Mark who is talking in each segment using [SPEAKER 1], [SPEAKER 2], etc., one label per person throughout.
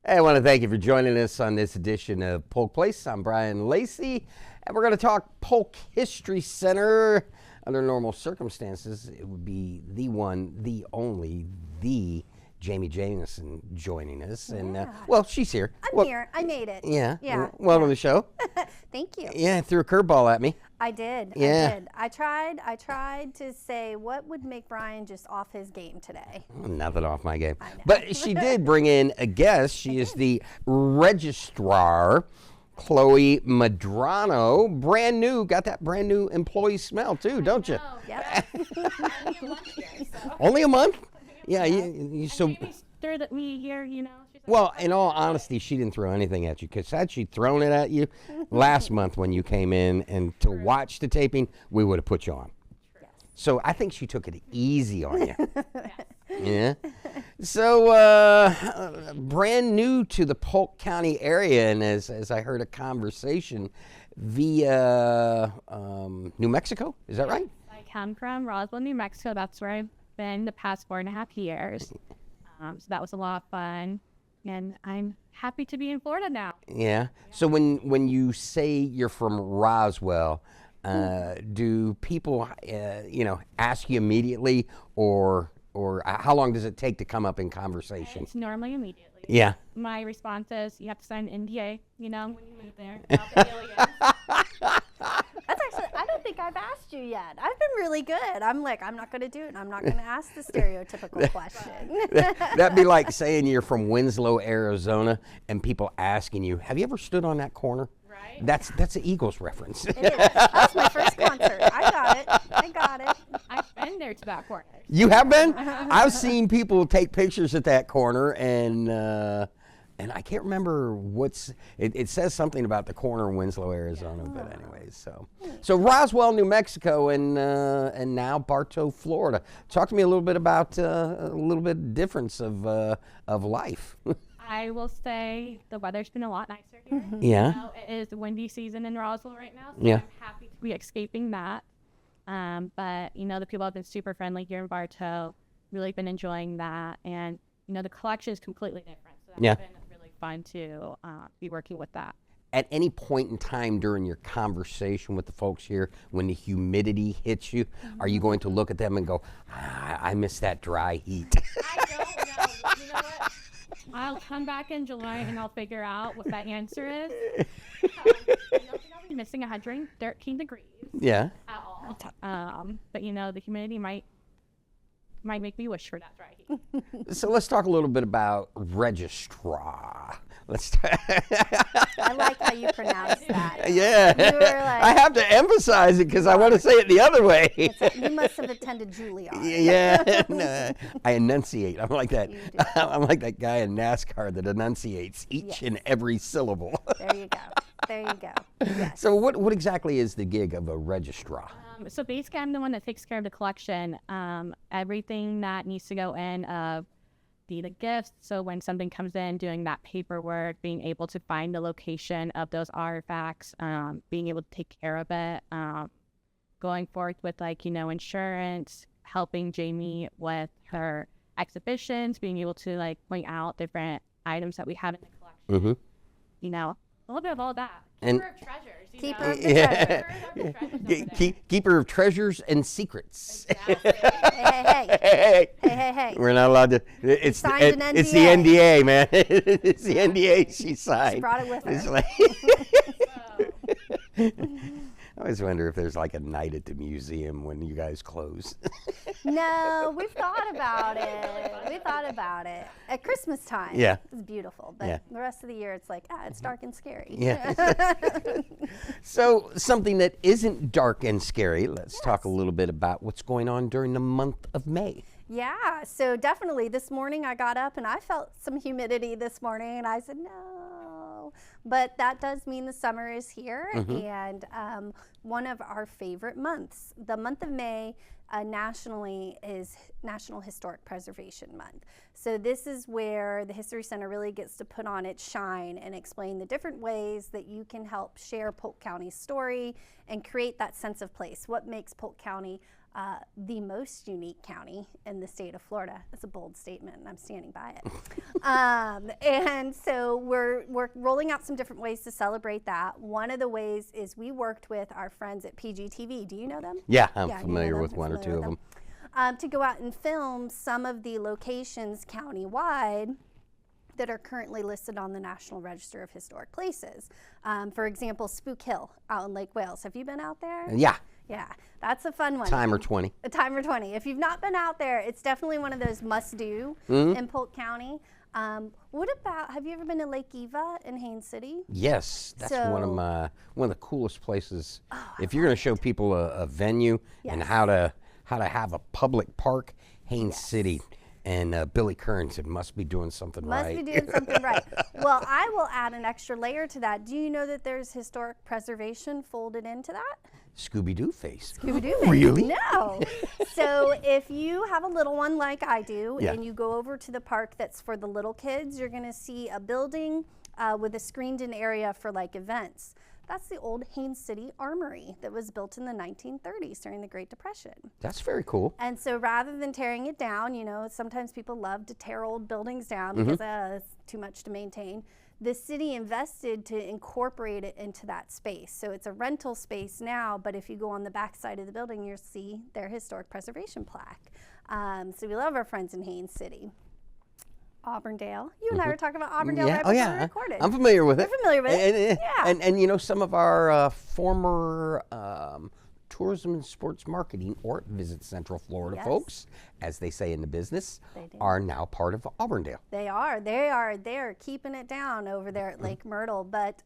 [SPEAKER 1] Hey, I want to thank you for joining us on this edition of Polk Place. I'm Brian Lacey, and we're going to talk Polk History Center. Under normal circumstances, it would be the one, the only, the Jamie Jameson joining us. And, well, she's here.
[SPEAKER 2] I'm here. I made it.
[SPEAKER 1] Yeah.
[SPEAKER 2] Yeah.
[SPEAKER 1] Welcome to the show.
[SPEAKER 2] Thank you.
[SPEAKER 1] Yeah, threw a curveball at me.
[SPEAKER 2] I did.
[SPEAKER 1] Yeah.
[SPEAKER 2] I did. I tried to say what would make Brian just off his game today.
[SPEAKER 1] Nothing off my game.
[SPEAKER 2] I know.
[SPEAKER 1] But she did bring in a guest. She is the registrar, Chloe Madrano. Brand new. Got that brand new employee smell, too, don't you?
[SPEAKER 2] Yep.
[SPEAKER 1] Only a month? Yeah. So.
[SPEAKER 3] Threw at me here, you know. She's like,
[SPEAKER 1] Well, in all honesty, she didn't throw anything at you, because had she thrown it at you last month when you came in and to watch the taping, we would have put you on. So I think she took it easy on you. Yeah. So brand new to the Polk County area, and as I heard a conversation via New Mexico, is that right?
[SPEAKER 3] I come from Roswell, New Mexico. That's where I've been the past 4.5 years. So that was a lot of fun, and I'm happy to be in Florida now.
[SPEAKER 1] Yeah. So when you say you're from Roswell, do people ask you immediately, or how long does it take to come up in conversation?
[SPEAKER 3] It's normally immediately.
[SPEAKER 1] Yeah.
[SPEAKER 3] My response is, you have to sign an NDA, you know, when you move there. About the aliens.
[SPEAKER 2] That's actually, I don't think I've asked you yet. I've been really good. I'm like, I'm not going to do it. I'm not going to ask the stereotypical question.
[SPEAKER 1] That'd be like saying you're from Winslow, Arizona, and people asking you, have you ever stood on that corner?
[SPEAKER 3] Right.
[SPEAKER 1] That's an Eagles reference.
[SPEAKER 2] It is. That was my first concert. I got it.
[SPEAKER 3] I've been there to that corner.
[SPEAKER 1] You have been? I've seen people take pictures at that corner, and I can't remember it says something about the corner of Winslow, Arizona, but anyways, so Roswell, New Mexico, and now Bartow, Florida. Talk to me a little bit about a little bit difference of life.
[SPEAKER 3] I will say the weather's been a lot nicer here.
[SPEAKER 1] Yeah.
[SPEAKER 3] You know, it is windy season in Roswell right now, so
[SPEAKER 1] Yeah.
[SPEAKER 3] I'm happy to be escaping that. But, you know, the people have been super friendly here in Bartow, really been enjoying that. And, you know, the collection is completely different. So that's been really fun to be working with that.
[SPEAKER 1] At any point in time during your conversation with the folks here, when the humidity hits you, are you going to look at them and go, I miss that dry heat?
[SPEAKER 3] I don't know. You know what? I'll come back in July and I'll figure out what that answer is. I don't think I'll be missing 113 degrees.
[SPEAKER 1] Yeah.
[SPEAKER 3] At all. But you know, the humidity might make me wish for that dry heat.
[SPEAKER 1] So let's talk a little bit about registrar.
[SPEAKER 2] I like how you pronounce that.
[SPEAKER 1] Yeah.
[SPEAKER 2] You were like,
[SPEAKER 1] I have to emphasize it because I want to say it the other way.
[SPEAKER 2] you must have attended Juilliard.
[SPEAKER 1] Yeah. No, I enunciate. I'm like that.
[SPEAKER 2] You do.
[SPEAKER 1] I'm like that guy in NASCAR that enunciates each and every syllable.
[SPEAKER 2] There you go. There you go. Yes.
[SPEAKER 1] So what exactly is the gig of a registrar?
[SPEAKER 3] So basically, I'm the one that takes care of the collection. Everything that needs to go in, be the gifts. So when something comes in, doing that paperwork, being able to find the location of those artifacts, being able to take care of it, going forth with insurance, helping Jamie with her exhibitions, being able to point out different items that we have in the collection.
[SPEAKER 1] Mm-hmm.
[SPEAKER 3] You know, a little bit of all that.
[SPEAKER 1] And-
[SPEAKER 3] Keeper of treasures.
[SPEAKER 2] Keeper
[SPEAKER 3] know?
[SPEAKER 2] of the treasures.
[SPEAKER 3] Keeper of the treasures over there.
[SPEAKER 1] Keeper of treasures and secrets.
[SPEAKER 3] Exactly.
[SPEAKER 2] Hey.
[SPEAKER 1] We're not allowed to. It's the
[SPEAKER 2] signed an
[SPEAKER 1] it's the
[SPEAKER 2] NDA.
[SPEAKER 1] NDA, man. It's the NDA she signed.
[SPEAKER 2] She brought it with her.
[SPEAKER 1] It's like- I always wonder if there's like a night at the museum when you guys close.
[SPEAKER 2] No, we've thought about it. We thought about it. At Christmas time,
[SPEAKER 1] Yeah.
[SPEAKER 2] it's beautiful. But
[SPEAKER 1] Yeah.
[SPEAKER 2] the rest of the year, it's like, it's dark and scary.
[SPEAKER 1] Yeah. So something that isn't dark and scary, let's talk a little bit about what's going on during the month of May.
[SPEAKER 2] Yeah, so definitely this morning I got up and I felt some humidity this morning and I said, no. But that does mean the summer is here, and one of our favorite months, the month of May, nationally is National Historic Preservation Month. So this is where the History Center really gets to put on its shine and explain the different ways that you can help share Polk County's story and create that sense of place. What makes Polk County the most unique county in the state of Florida? That's a bold statement, and I'm standing by it. And so we're rolling out some different ways to celebrate that. One of the ways is we worked with our friends at PGTV. Do you know them?
[SPEAKER 1] Yeah, I'm familiar with one or two of them.
[SPEAKER 2] To go out and film some of the locations countywide that are currently listed on the National Register of Historic Places. For example, Spook Hill out in Lake Wales. Have you been out there?
[SPEAKER 1] Yeah.
[SPEAKER 2] Yeah, that's a fun one.
[SPEAKER 1] Timer 20.
[SPEAKER 2] A timer 20. If you've not been out there, it's definitely one of those must-do in Polk County. What about, have you ever been to Lake Eva in Haines City?
[SPEAKER 1] Yes, that's one of the coolest places. If you're going to show people a venue and how to have a public park, Haines City. And Billy Kearns must be doing something right.
[SPEAKER 2] Must be doing something right. Well, I will add an extra layer to that. Do you know that there's historic preservation folded into that?
[SPEAKER 1] Scooby-Doo face.
[SPEAKER 2] Scooby-Doo face.
[SPEAKER 1] Really?
[SPEAKER 2] No. So if you have a little one like I do,
[SPEAKER 1] Yeah.
[SPEAKER 2] and you go over to the park that's for the little kids, you're going to see a building with a screened-in area for like events. That's the old Haines City Armory that was built in the 1930s during the Great Depression.
[SPEAKER 1] That's very cool.
[SPEAKER 2] And so rather than tearing it down, you know, sometimes people love to tear old buildings down because it's too much to maintain. The city invested to incorporate it into that space. So it's a rental space now, but if you go on the back side of the building, you'll see their historic preservation plaque. So we love our friends in Haines City. Auburndale. You and I were talking about Auburndale right before we recorded.
[SPEAKER 1] I'm familiar with it.
[SPEAKER 2] You're familiar with it? Yeah.
[SPEAKER 1] And you know, some of our former tourism and sports marketing or Visit Central Florida folks, as they say in the business, are now part of Auburndale.
[SPEAKER 2] They are. They're keeping it down over there at Lake Myrtle. But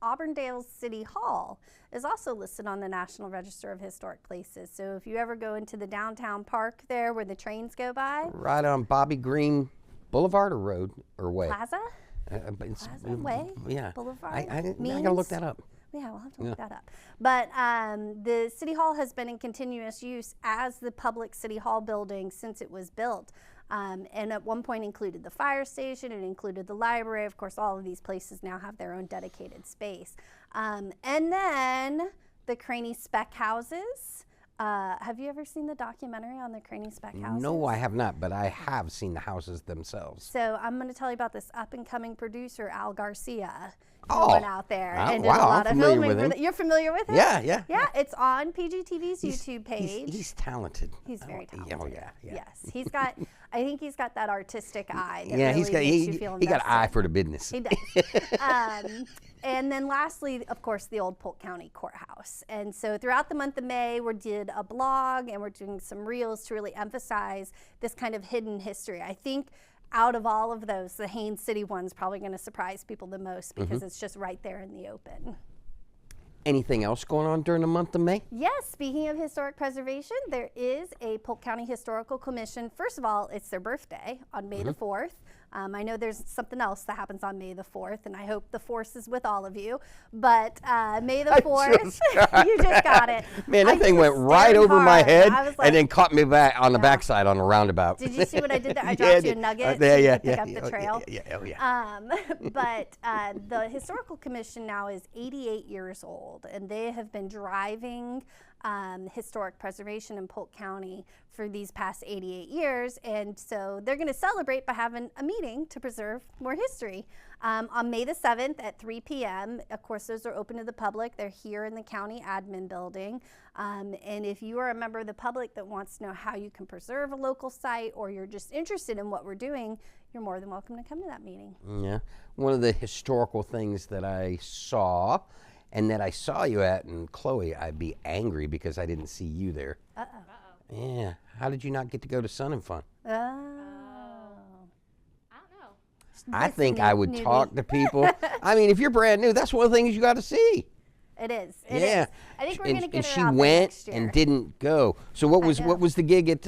[SPEAKER 2] Auburndale City Hall is also listed on the National Register of Historic Places. So if you ever go into the downtown park there where the trains go by.
[SPEAKER 1] Right on Bobby Green Boulevard or Road or Way?
[SPEAKER 2] Plaza?
[SPEAKER 1] Plaza
[SPEAKER 2] Way?
[SPEAKER 1] Yeah.
[SPEAKER 2] Boulevard?
[SPEAKER 1] I gotta look that up.
[SPEAKER 2] Yeah, we'll have to look that up. But the City Hall has been in continuous use as the public City Hall building since it was built. And at one point included the fire station, it included the library. Of course, all of these places now have their own dedicated space. And then the Craney Spec Houses. Have you ever seen the documentary on the Craney Spec Houses?
[SPEAKER 1] No, I have not, but I have seen the houses themselves.
[SPEAKER 2] So I'm going to tell you about this up-and-coming producer, Al Garcia, who went out there and did a
[SPEAKER 1] wow,
[SPEAKER 2] lot
[SPEAKER 1] I'm
[SPEAKER 2] of
[SPEAKER 1] familiar
[SPEAKER 2] filming.
[SPEAKER 1] with him.
[SPEAKER 2] You're familiar with him?
[SPEAKER 1] Yeah.
[SPEAKER 2] Yeah, it's on PGTV's YouTube page.
[SPEAKER 1] He's talented.
[SPEAKER 2] He's very talented.
[SPEAKER 1] Oh yeah.
[SPEAKER 2] Yes, he's got. I think he's got that artistic eye. That
[SPEAKER 1] Yeah,
[SPEAKER 2] really
[SPEAKER 1] he's got
[SPEAKER 2] makes you feel
[SPEAKER 1] he got an eye
[SPEAKER 2] invested.
[SPEAKER 1] for the business.
[SPEAKER 2] He does. And then lastly, of course, the old Polk County Courthouse. And so throughout the month of May, we did a blog and we're doing some reels to really emphasize this kind of hidden history. I think out of all of those, the Haines City one's probably going to surprise people the most because it's just right there in the open.
[SPEAKER 1] Anything else going on during the month of May?
[SPEAKER 2] Yes, speaking of historic preservation, there is a Polk County Historical Commission. First of all, it's their birthday on May the 4th. I know there's something else that happens on May the 4th, and I hope the force is with all of you. But May the 4th, you just got it.
[SPEAKER 1] Man, that thing went right over my head and then caught me back on the backside on a roundabout.
[SPEAKER 2] Did you see what I did there? I dropped you a nugget so you could pick up the trail. But the Historical Commission now is 88 years old, and they have been driving historic preservation in Polk County for these past 88 years, and so they're going to celebrate by having a meeting to preserve more history on May the 7th at 3 p.m. Of course, those are open to the public. They're here in the county admin building, and if you are a member of the public that wants to know how you can preserve a local site, or you're just interested in what we're doing, you're more than welcome to come to that meeting.
[SPEAKER 1] Yeah, one of the historical things that I saw and that I saw you at, and Chloe, I'd be angry because I didn't see you there. Yeah. How did you not get to go to Sun and Fun?
[SPEAKER 3] I don't know.
[SPEAKER 1] I think I would talk to people. I mean, if you're brand new, that's one of the things you got to see.
[SPEAKER 2] It is.
[SPEAKER 1] It
[SPEAKER 2] is. I think we're going to get
[SPEAKER 1] and
[SPEAKER 2] her
[SPEAKER 1] she
[SPEAKER 2] out there
[SPEAKER 1] went
[SPEAKER 2] next year.
[SPEAKER 1] and didn't go. So what was the gig at?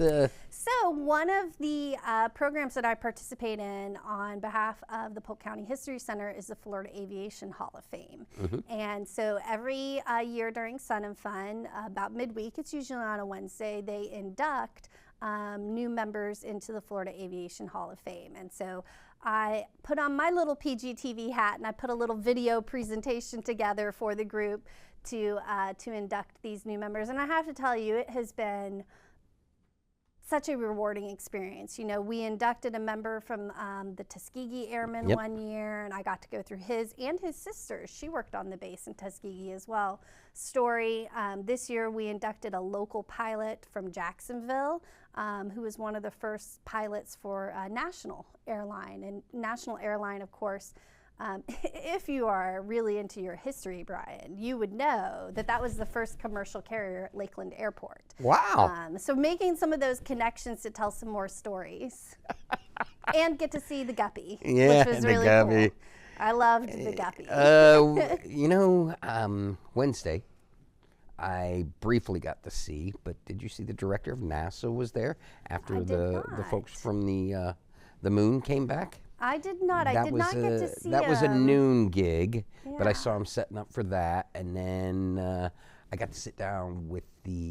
[SPEAKER 2] So one of the programs that I participate in on behalf of the Polk County History Center is the Florida Aviation Hall of Fame. And so every year during Sun and Fun, about midweek, it's usually on a Wednesday, they induct new members into the Florida Aviation Hall of Fame. And so I put on my little PGTV hat and I put a little video presentation together for the group to induct these new members. And I have to tell you, it has been such a rewarding experience. You know, we inducted a member from the Tuskegee Airmen one year, and I got to go through his and his sister's, she worked on the base in Tuskegee as well, story. This year we inducted a local pilot from Jacksonville, who was one of the first pilots for National Airline. And National Airline, of course, if you are really into your history, Brian, you would know that that was the first commercial carrier at Lakeland Airport.
[SPEAKER 1] Wow.
[SPEAKER 2] So making some of those connections to tell some more stories and get to see the guppy, which was really cool. I loved the guppy.
[SPEAKER 1] You know, Wednesday, I briefly got to see, but did you see the director of NASA was there after the folks from the moon came back?
[SPEAKER 2] I did not. I did not get to see
[SPEAKER 1] that was a noon gig, but I
[SPEAKER 2] Yeah.
[SPEAKER 1] saw him setting up for that, and then I got to sit down with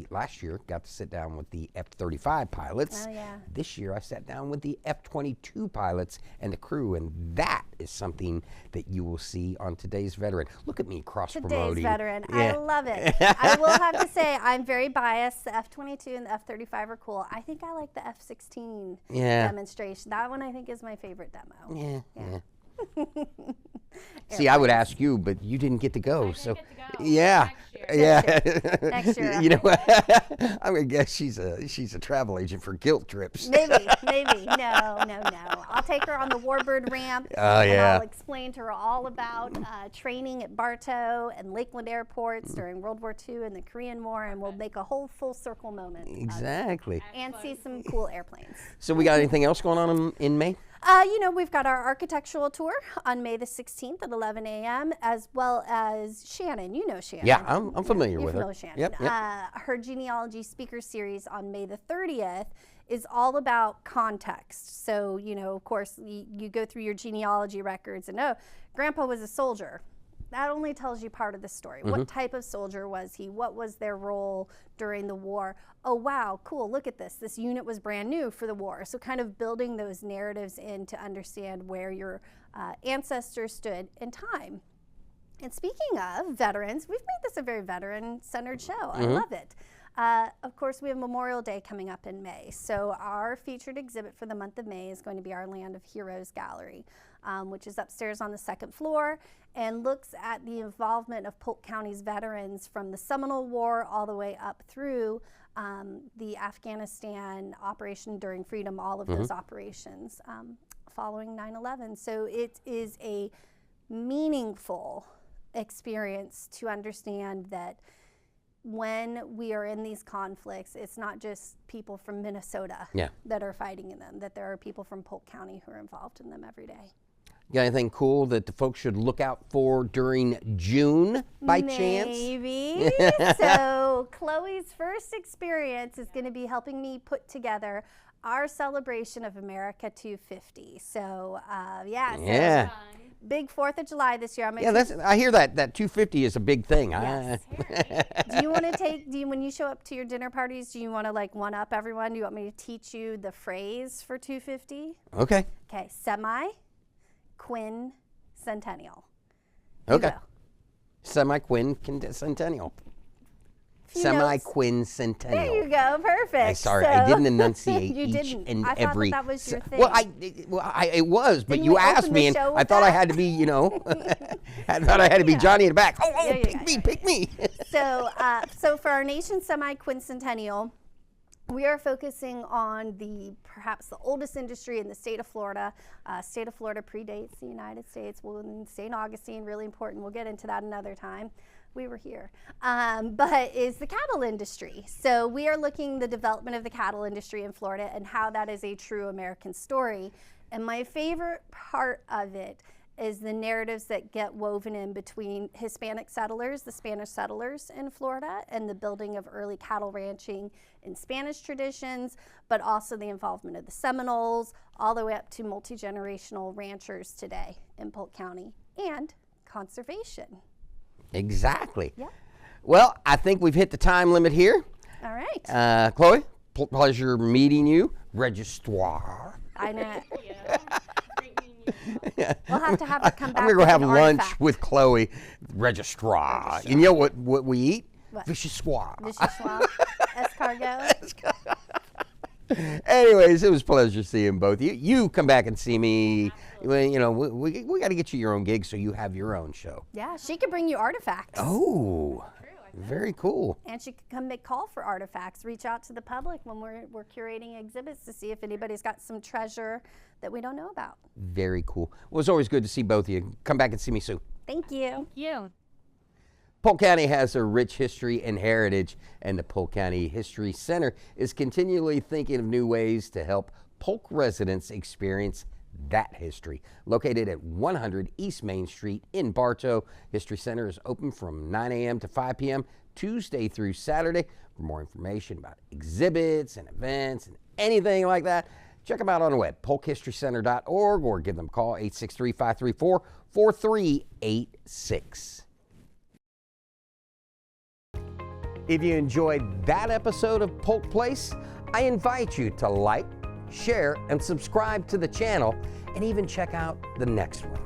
[SPEAKER 1] last year, got to sit down with the F-35 pilots.
[SPEAKER 2] Oh, yeah.
[SPEAKER 1] This year I sat down with the F-22 pilots and the crew, and that is something that you will see on Today's Veteran. Look at me cross-promoting.
[SPEAKER 2] Today's Veteran.
[SPEAKER 1] Yeah.
[SPEAKER 2] I love it. I will have to say, I'm very biased. The F-22 and the F-35 are cool. I think I like the F-16 demonstration. That one I think is my favorite demo.
[SPEAKER 1] Yeah. See, I would ask you, but you didn't get to go. So,
[SPEAKER 3] get to go.
[SPEAKER 1] yeah,
[SPEAKER 2] Next year.
[SPEAKER 1] You know what? I'm gonna guess she's a travel agent for guilt trips.
[SPEAKER 2] Maybe. No. I'll take her on the Warbird ramp.
[SPEAKER 1] Oh,
[SPEAKER 2] And
[SPEAKER 1] yeah.
[SPEAKER 2] I'll explain to her all about training at Bartow and Lakeland airports during World War II and the Korean War, and we'll make a whole full circle moment.
[SPEAKER 1] Exactly.
[SPEAKER 2] And see some cool airplanes.
[SPEAKER 1] So we got anything else going on in May?
[SPEAKER 2] You know, we've got our architectural tour on May the 16th at 11 a.m., as well as Shannon. You know Shannon.
[SPEAKER 1] Yeah, I'm familiar
[SPEAKER 2] You're
[SPEAKER 1] with
[SPEAKER 2] familiar
[SPEAKER 1] her.
[SPEAKER 2] with Shannon.
[SPEAKER 1] Yep.
[SPEAKER 2] Her genealogy speaker series on May the 30th is all about context. So, you know, of course, you go through your genealogy records and, oh, Grandpa was a soldier. That only tells you part of the story. What type of soldier was he? What was their role during the war? Oh, wow, cool, look at this. This unit was brand new for the war. So kind of building those narratives in to understand where your ancestors stood in time. And speaking of veterans, we've made this a very veteran-centered show. I love it. Of course, we have Memorial Day coming up in May. So our featured exhibit for the month of May is going to be our Land of Heroes Gallery, which is upstairs on the second floor and looks at the involvement of Polk County's veterans from the Seminole War all the way up through the Afghanistan Operation Enduring Freedom, all of those operations following 9/11. So it is a meaningful experience to understand that when we are in these conflicts, it's not just people from Minnesota that are fighting in them, that there are people from Polk County who are involved in them every day.
[SPEAKER 1] Got anything cool that the folks should look out for during June by chance?
[SPEAKER 2] Maybe. So Chloe's first experience is going to be helping me put together our celebration of America 250. So
[SPEAKER 1] Yeah.
[SPEAKER 2] big 4th of July this year.
[SPEAKER 1] I hear that 250 is a big thing.
[SPEAKER 2] Yes. Do you want to when you show up to your dinner parties, do you want to like one up everyone? Do you want me to teach you the phrase for 250?
[SPEAKER 1] Okay.
[SPEAKER 2] Okay, semi-quincentennial.
[SPEAKER 1] Okay.
[SPEAKER 2] go.
[SPEAKER 1] Semi-quincentennial.
[SPEAKER 2] Few notes.
[SPEAKER 1] Semi-quincentennial.
[SPEAKER 2] There you go, perfect.
[SPEAKER 1] Sorry, I didn't enunciate
[SPEAKER 2] You
[SPEAKER 1] each
[SPEAKER 2] didn't.
[SPEAKER 1] and
[SPEAKER 2] I thought
[SPEAKER 1] every.
[SPEAKER 2] that was your thing.
[SPEAKER 1] Well, it was, but
[SPEAKER 2] Didn't
[SPEAKER 1] you
[SPEAKER 2] we
[SPEAKER 1] asked
[SPEAKER 2] open
[SPEAKER 1] me,
[SPEAKER 2] the
[SPEAKER 1] and
[SPEAKER 2] show with
[SPEAKER 1] I thought I
[SPEAKER 2] that?
[SPEAKER 1] had to be, I thought I had to be Johnny in the back. Oh,
[SPEAKER 2] Yeah.
[SPEAKER 1] pick me.
[SPEAKER 2] So for our nation's semi-quincentennial, we are focusing on perhaps the oldest industry in the state of Florida. State of Florida predates the United States. St. Augustine, really important. We'll get into that another time. We were here, but is the cattle industry. So we are looking the development of the cattle industry in Florida and how that is a true American story. And my favorite part of it is the narratives that get woven in between Hispanic settlers, the Spanish settlers in Florida, and the building of early cattle ranching in Spanish traditions, but also the involvement of the Seminoles, all the way up to multi-generational ranchers today in Polk County, and conservation.
[SPEAKER 1] Exactly.
[SPEAKER 2] Yeah.
[SPEAKER 1] Well, I think we've hit the time limit here.
[SPEAKER 2] All right.
[SPEAKER 1] Chloe, pleasure meeting you, Registrar.
[SPEAKER 2] I know.
[SPEAKER 3] Yeah. Great meeting you.
[SPEAKER 2] We'll have to have her come back.
[SPEAKER 1] I'm gonna go
[SPEAKER 2] with
[SPEAKER 1] have
[SPEAKER 2] an
[SPEAKER 1] lunch
[SPEAKER 2] artifact.
[SPEAKER 1] with Chloe, Registrar. And you know what we eat?
[SPEAKER 2] What?
[SPEAKER 1] Vichyssoise.
[SPEAKER 2] Vichyssoise, escargot.
[SPEAKER 1] Anyways, it was a pleasure seeing both of you. You come back and see me. When, you know, we got to get you your own gig so you have your own show.
[SPEAKER 2] Yeah, she could bring you artifacts.
[SPEAKER 1] Oh, very cool.
[SPEAKER 2] And she could come make call for artifacts. Reach out to the public when we're curating exhibits to see if anybody's got some treasure that we don't know about.
[SPEAKER 1] Very cool. Well, it's always good to see both of you. Come back and see me soon.
[SPEAKER 2] Thank you.
[SPEAKER 3] Thank you.
[SPEAKER 1] Polk County has a rich history and heritage, and the Polk County History Center is continually thinking of new ways to help Polk residents experience that history. Located at 100 East Main Street in Bartow, History Center is open from 9 a.m. to 5 p.m. Tuesday through Saturday. For more information about exhibits and events and anything like that, check them out on the web, polkhistorycenter.org, or give them a call, 863-534-4386. If you enjoyed that episode of Polk Place, I invite you to like, share, and subscribe to the channel, and even check out the next one.